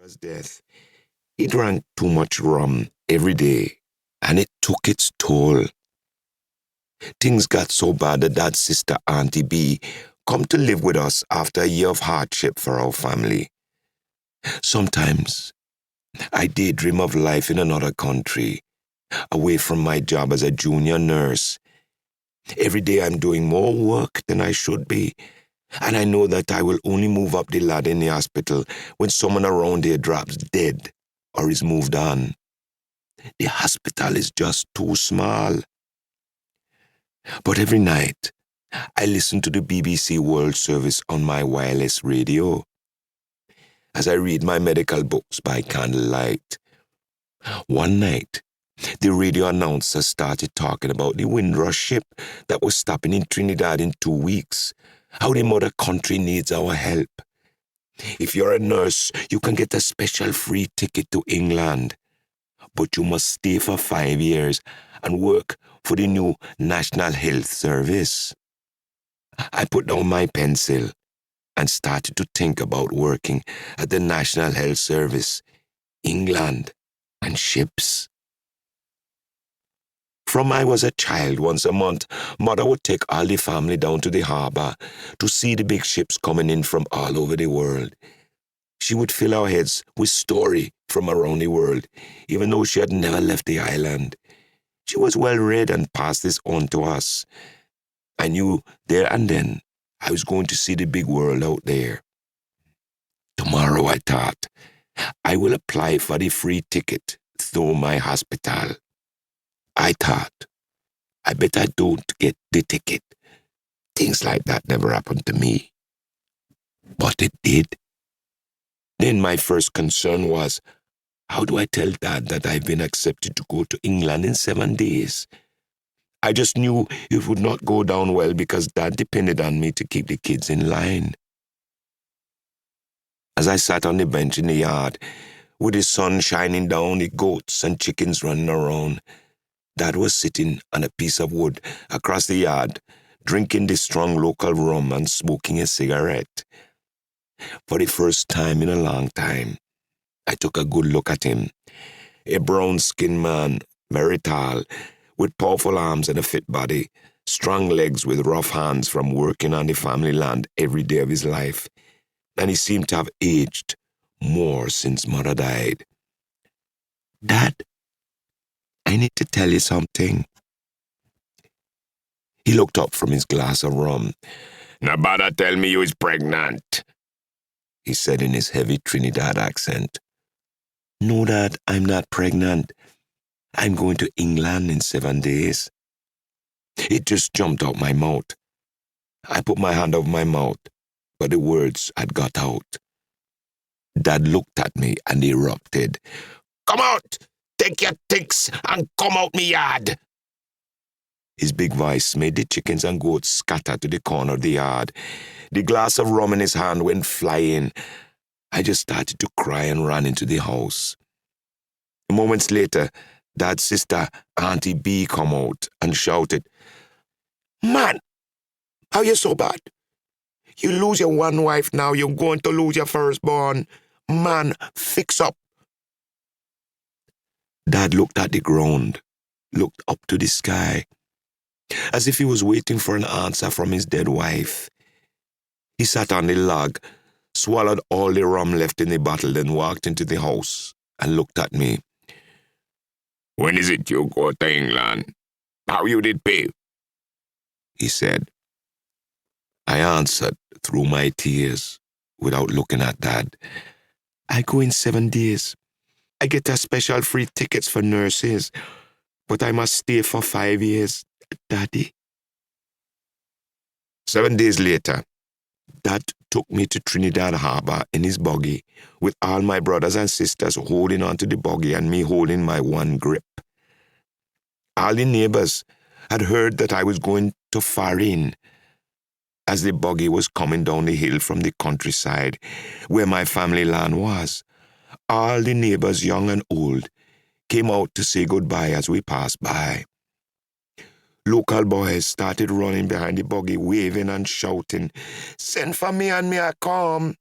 Dad's death, he drank too much rum every day, and it took its toll. Things got so bad that Dad's sister, Auntie B, come to live with us after a year of hardship for our family. Sometimes, I daydream of life in another country, away from my job as a junior nurse. Every day I'm doing more work than I should be, and I know that I will only move up the ladder in the hospital when someone around here drops dead or is moved on. The hospital is just too small. But every night, I listen to the BBC World Service on my wireless radio as I read my medical books by candlelight. One night, the radio announcer started talking about the Windrush ship that was stopping in Trinidad in 2 weeks, how the mother country needs our help. If you're a nurse, you can get a special free ticket to England, but you must stay for 5 years and work for the new National Health Service. I put down my pencil and started to think about working at the National Health Service, England, and ships. From I was a child, once a month, Mother would take all the family down to the harbour to see the big ships coming in from all over the world. She would fill our heads with story from around the world, even though she had never left the island. She was well read and passed this on to us. I knew there and then I was going to see the big world out there. Tomorrow, I thought, I will apply for the free ticket through my hospital. I thought, I bet I don't get the ticket. Things like that never happened to me. But it did. Then my first concern was, how do I tell Dad that I've been accepted to go to England in 7 days? I just knew it would not go down well because Dad depended on me to keep the kids in line. As I sat on the bench in the yard, with the sun shining down, the goats and chickens running around, Dad was sitting on a piece of wood across the yard, drinking the strong local rum and smoking a cigarette. For the first time in a long time, I took a good look at him. A brown-skinned man, very tall, with powerful arms and a fit body, strong legs with rough hands from working on the family land every day of his life, and he seemed to have aged more since Mother died. Dad, I need to tell you something. He looked up from his glass of rum. "Nobody tell me you is pregnant," he said in his heavy Trinidad accent. "No, Dad, I'm not pregnant. I'm going to England in 7 days." It just jumped out my mouth. I put my hand over my mouth, but the words had got out. Dad looked at me and erupted. "Come out! Take your things and come out me yard!" His big voice made the chickens and goats scatter to the corner of the yard. The glass of rum in his hand went flying. I just started to cry and ran into the house. Moments later, Dad's sister, Auntie B, come out and shouted, "Man, how you so bad? You lose your one wife now, you're going to lose your firstborn. Man, fix up." Dad looked at the ground, looked up to the sky, as if he was waiting for an answer from his dead wife. He sat on the log, swallowed all the rum left in the bottle, then walked into the house and looked at me. "When is it you go to England? How you did pay?" he said. I answered through my tears without looking at Dad. "I go in 7 days. I get a special free tickets for nurses, but I must stay for 5 years, Daddy." 7 days later, Dad took me to Trinidad Harbour in his buggy, with all my brothers and sisters holding onto the buggy and me holding my one grip. All the neighbours had heard that I was going to Farin, as the buggy was coming down the hill from the countryside where my family land was. All the neighbours, young and old, came out to say goodbye as we passed by. Local boys started running behind the buggy, waving and shouting, "Send for me and me I come."